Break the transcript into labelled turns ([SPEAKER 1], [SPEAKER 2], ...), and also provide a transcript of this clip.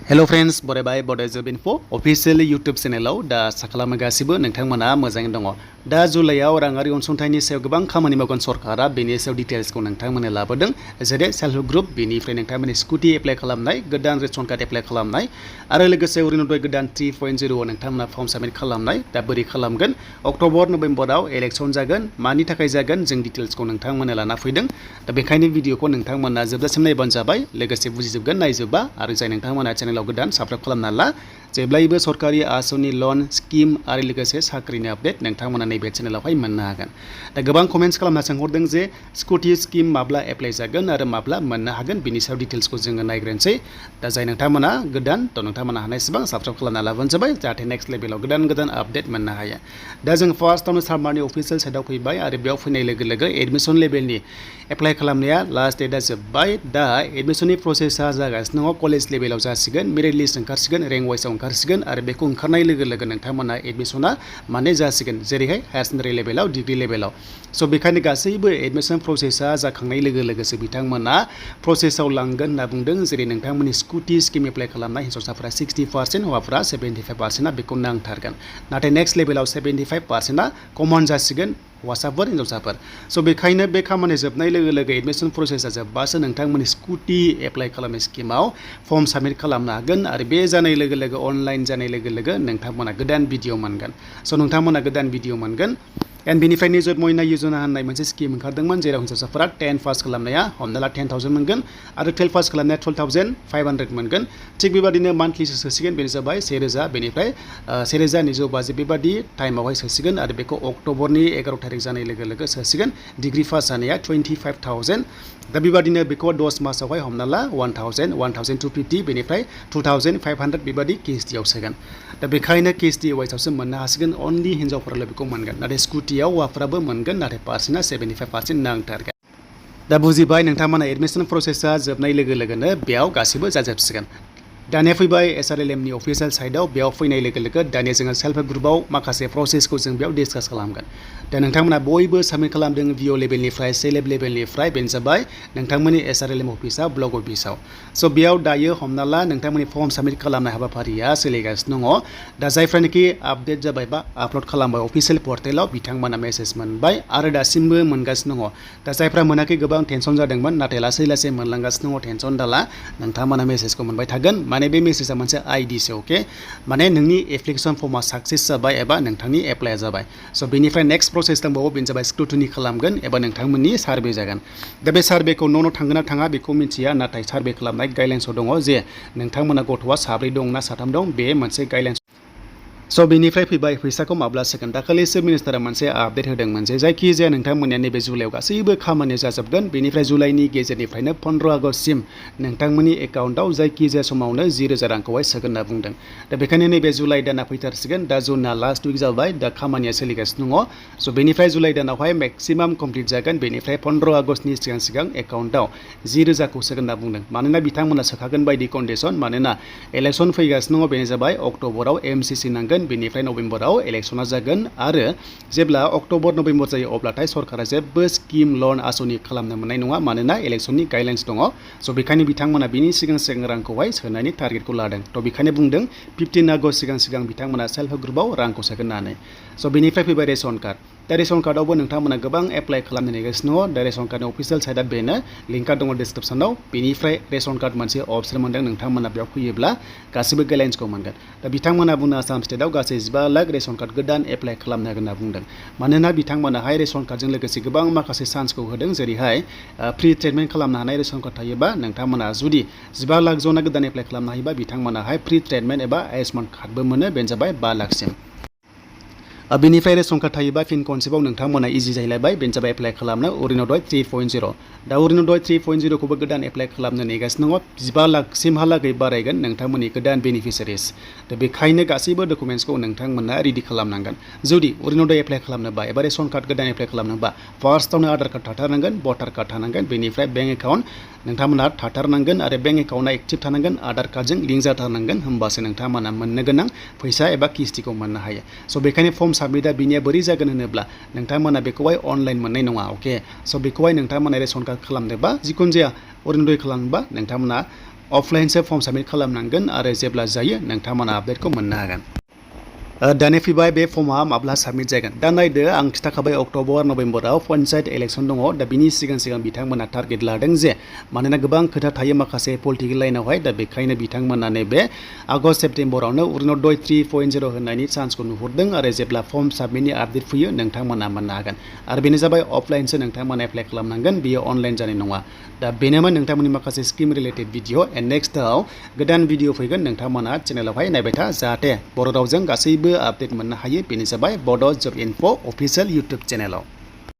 [SPEAKER 1] Hello friends बरायबाय बड'आ जब info official YouTube चेनेलाव दा आसा खालामो गासिबो नोंथांमोना मोजाङै दङ। दा जुलाइआव राङारि अनसुंथाइनि सायाव गोबां खामानि मावगोन सरकारा बेनि सायाव डिटेल्सखौ नोंथांमोननो लाबोदों। जेरै सेल्फ हेल्प ग्रुप बेनिफ्राय नोंथांमोननि स्कुटि एप्लाइ खालामनाय, गोदान रेशन कार्ड एप्लाइ खालामनाय आरो लोगोसे अरुणोदय गोदान 3.0 नोंथांमोना फर्म साबमिट खालामनाय। दा बोरै खालामगोन? अक्ट'बर नभेम्बराव इलेक्सन जागोन, मानि थाखाय जागोन जों डिटेल्सखौ नोंथांमोननो लाना फैदों। दा बेखायनो भिडिअखौ नोंथांमोना जोबजासिम नायबानो जाबाय, लोगोसे बुजिजोबगोन नायजोबा आरो जाय नोंथांमोना चेनेलाव गोदान साबस्क्राइब खालामना ला। जेब्लायबो सरकारि आसनि लन स्किम आरो लोगोसे साख्रिनि आपडेट नोंथांमोना नैबे चेनेलावहाय मोननो हागोन। दा गोबां कमेन्ट्स खालामना सोंहरदों जे स्कुटि स्किम माब्ला एप्लाइ जागोन आरो माब्ला मोननो हागोन बिनि सायाव डिटेल्सखौ जोङो नायग्रोनोसै। दा जाय नोंथांमोना गोदान नोंथांमोना हानायसेबां साबस्क्राइब खालामना लाबानो जाबाय, जाहाथे नेक्स्ट लेभेलाव गोदान आपडेट मोननो हायो। दा जों फार्स्टआवनो सारमारनि अफिसियेल साइटआव फैबाय आरो बेयाव फैनाय लोगो लोगो एडमिसन लेभेलनि एप्लाइ खालामनाया लास्ट डेटआ जोब्बाय। दा एडमिसननि प्रसेसा जागासिनो दङ। कलेज लेभेलाव जासिगोन, मेरिट लिस्ट ओंखारसिगोन, रेंक वाइसआव ओंखारसिगोन आरो बेखौ ओंखारनाय लोगो लोगो नोंथांमोना एडमिसना माने जासिगोन, जेरैहाय हायार सेकेन्डारि लेभेलाव, डिग्री लेभेलाव। स' बेखायनो गासैबो एडमिसन प्रसेसा जाखांनाय लोगो लोगोसो बिथांमोना प्रसेसआव लांगोन होनना बुंदों। जेरै नोंथांमोननि स्कुटि स्किम एप्लाइ खालामनाय हिन्जावसाफोरा 60%, हौवाफोरा 75%, बेखौ नांथारगोन। नाथाय नेक्स्ट लेभेलाव 75%आ कमन जासिगोन, हौवासाफोर हिन्जावसाफोर। स' बेखायनो बे खामानि जोबनाय लोगो लोगो एडमिसन प्रसेसा जोब्बासो नोंथांमोननि स्कुटि एप्लाइ खालामनाय स्किमाव फर्म साबमिट खालामनो हागोन आरो बे जानाय लोगो लोगो अनलाइन जानाय लोगो लोगो नोंथांमोना गोदान भिडिअ मोनगोन। स' नोंथांमोना गोदान भिडिअ मोनगोन। एन्ड बेनिफ्राय निजुत मयना योजना होननाय मोनसे स्किम ओंखारदोंमोन, जेराव हिन्जावसाफोरा 10 पास खालामनाया हमना ला 10,000 मोनगोन आरो 12 पास खालामनाया 12,500 मोनगोन। थिग बेबादिनो मान्थलिसो सोसिगोन, बेनो जाबाय 1,000, बेनिफ्राय 1,250 बेबादि टाइमावहाय सोसिगोन आरो बेखौ अक्ट'बरनि 11 थारिख जानाय लोगो लोगो सोसिगोन। डिग्री पास जानाया 25,000। दा बेबादिनो बेखौ 10 मासावहाय हमना ला 1,000, 1,250, बेनिफ्राय 2,500 बेबादि केएसडिआव सोगोन। दा बेखायनो केएसडि वाइसआवसो मोननो हासिगोन, अनलि हिन्जावफोराल' बेखौ मोनगोन। नाथाय स्कुटियाव हौवाफोराबो मोनगोन, नाथाय पार्सेन्टआ 75% नांथारगोन। दा बुजिबाय, नोंथांमोना एडमिसन प्रसेसा जोबनाय लोगो लोगोनो बेयाव गासिबो जाजोबसिगोन। दानिया फैबाय SRLMनि अफिसियेल साइटआव। बेयाव फैनाय लोगो लोगो दानिया जोङो सेल्फ हेल्प ग्रुपआव माखासे प्रसेसखौ जों बेयाव डिसकास खालामगोन। दा नोंथांमोना बयबो साबमिट खालामदों VO लेभेलनिफ्राय, सेलेब लेभेलनिफ्राय, बेनो जाबाय नोंथांमोननि SRLM अफिसाव, ब्लक अफिसाव। स' बेयाव दायो हमना ला नोंथांमोननि फर्म साबमिट खालामनाय हाबाफारिया सोलिगासिनो दङ। दा जायफ्रानोखि आपडेट जाबाय बा आपल'ड खालामबाय अफिसियेल पर्टेलाव, बिथांमोना मेसेज मोनबाय आरो दासिमबो मोनगासिनो दङ। दा जायफ्रा मोनाखै गोबां टेनसन जादोंमोन, नाथाय लासै लासै मोनलांगासिनो दङ। टेनसन दाला, नोंथांमोना मेसेजखौ मोनबाय थागोन। माने बे मेसेजआ मोनसे आइडिसो, अके, माने नोंनि एप्लिकेसन फर्मा साक्सेस जाबाय एबा नोंथांनि एप्लाइआ जाबाय। स' बेनिफ्राय नेक्स्ट प्रसेस दंबावो, बेनो जाबाय स्क्रुटिनि खालामगोन एबा नोंथांमोननि सार्भे जागोन। दा बे सार्भेखौ न' थांगोन ना थाङा बेखौ मिथिया, नाथाय सार्भे खालामनाय गाइडलाइन्सआव दङ जे नोंथांमोना गथ'आ 7 दं ना 3 दं, बे मोनसे गाइडलाइन्स। स' बेनिफ्राय फैबाय फैसाखौ माब्ला सोगोन। दाखालिसो मिनिस्टारा मोनसे आपडेट होदोंमोन जे जायखिजाया नोंथांमोननिया नैबे जुलाइआव गासैबो खामानिया जाजोबगोन। बेनिफ्राय जुलाइनि गेजेरनिफ्रायनो 15 आगस्तसिम नोंथांमोननि एकाउन्टआव जायखिजाया समावनो 10,000 रांखौहाय सोगोन होनना बुंदों। दा बेखायनो नैबे जुलाइ दाना फैथारसिगोन। दा जुनआ लास्ट उइक जाबाय, दा खामानिया सोलिगासिनो दङ। स' बेनिफ्राय जुलाइ दानावहाय मेक्सिमाम कमप्लिट जागोन। बेनिफ्राय 15 आगस्तनि सिगां एकाउन्टआव 10,000खौ सोगोन होनना बुंदों। मानोना बिथांमोना सोखागोन बायदि कन्डिसन, मानोना इलेक्सन फैगासिनो दङ। बेनो जाबाय अक्ट'बराव MCC नांगोन, बेनिफ्राय नभेम्बराव इलेक्सना जागोन आरो जेब्ला अक्ट'बर नभेम्बर जायो अब्लाथाय सरकारा जेबो स्किम लन आसनि खालामनो मोननाय नङा, मानोना इलेक्सननि गाइडलाइन्स दङ। स' बेखायनो बिथांमोना बिनि सिगां रांखौहाय सोनायनि टारगेटखौ लादों। थ' बेखायनो बुंदों 15 आगस्त सिगां बिथांमोना सेल्फ हेल्प ग्रुपआव रांखौ सोगोन होननानै। स' बेनिफ्राय फैबाय रेशन कार्ड। दा रेशन कार्डआवबो नोंथांमोना गोबां एप्लाइ खालामनो नेगासिनो दङ। दा रेशन कार्डनि अफिसियेल साइटआ बेनो, लिंकआ दङ डिसक्रिपसनाव। बेनिफ्राय रेशन कार्ड मोनसे अपसन मोनदों, नोंथांमोना बेयाव फैयोब्ला गासिबो गाइडलाइन्सखौ मोनगोन। दा बिथांमोना बुंनो आसाम स्टेटआव गासै 15 लाख रेशन कार्ड गोदान एप्लाइ खालामनो हागोन होनना बुंदों। मानोना बिथांमोनाहाय रेशन कार्डजों लोगोसे गोबां माखासे चान्सखौ होदों, जेरैहाय फ्रि ट्रिटमेन्ट खालामनो हानाय रेशन कार्ड थायोबा नोंथांमोना जुदि 15 लाख जना गोदान एप्लाइ खालामनो हायोबा बिथांमोनाहाय फ्रि ट्रिटमेन्ट एबा आयुष्मान कार्डबो मोनो, बेनो जाबाय 5 लाखसिम। बेनिफ्राय रेशन कार्ड थायोबा फिन कनसेप्टआव नोंथांमोना इजि जाहैलायबाय, बेनो जाबाय एप्लाइ खालामनो अरुणोदय 3.0। दा अरुणोदय 3.0खौबो गोदान एप्लाइ खालामनो नेगासिनो दङ। 15 लाखसिमहालागै बारायगोन नोंथांमोननि गोदान बेनिफिसियारिस। दा बेखायनो गासैबो डकुमेन्ट्सखौ नोंथांमोना रेडि खालामनांगोन। जुदि अरुणोदय एप्लाइ खालामनोबा एबा रेशन कार्ड गोदान एप्लाइ खालामनोबा फार्स्टआवनो आधार कार्ड थाथारनांगोन, भटार कार्ड थानांगोन, बेनिफ्राय बेंक एकाउन्ट नोंथांमोना थाथारनांगोन आरो बेंक एकाउन्टआ एक्टिभ थानांगोन, आधार कार्डजों लिंक जाथारनांगोन, होमबासो नोंथांमोना मोननो गोनां फैसा एबा किस्तिखौ मोननो हायो। स' बेखायनो फर्म साबमिटआ बिनिया बोरै जागोन होनोब्ला नोंथांमोना बेखौहाय अनलाइन मोननाय नङा, अके। स' बेखौहाय नोंथांमोना रेशन कार्ड खालामनोबा जिखुनु जाया अरुणोदय खालामनोबा नोंथांमोना अफलाइनसो फर्म साबमिट खालामनांगोन आरो जेब्ला जायो नोंथांमोना आपडेटखौ मोननो हागोन। दानिया फैबाय बे फर्मआ माब्ला साबमिट जागोन। दा नायदो आं खिथाखाबाय अक्ट'बर नभेम्बराव पन्चायत इलेक्सन दङ। दा बिनि सिगां बिथांमोना टारगेट लादों जे मानोना गोबां खोथा थायो माखासे पलिटिकेल लाइनावहाय, दा बेखायनो बिथांमोना नैबे आगष्ट सेप्तेम्बरावनो अरुणोदय 3.0 होननायनि चान्सखौ नुहुरदों आरो जेब्ला फर्म साबमिटनि आपडेट फैयो नोंथांमोना मोननो हागोन। आरो बेनो जाबाय अफलाइनसो नोंथांमोना एप्लाइ खालामनांगोन, बेयो अनलाइन जानाय नङा। दा बेनोमोन नोंथांमोननि माखासे स्किम रिलेटेड भिडिअ। एन्ड नेक्स्टआव गोदान भिडिअ फैगोन, नोंथांमोना चेनेलावहाय नायबाय था जाहाथे बर' रावजों गासैबो आपडेट मोननो हायो। बेनो जाबाय बड' जब इनफ' अफिसियेल इउटुब चेनेलाव।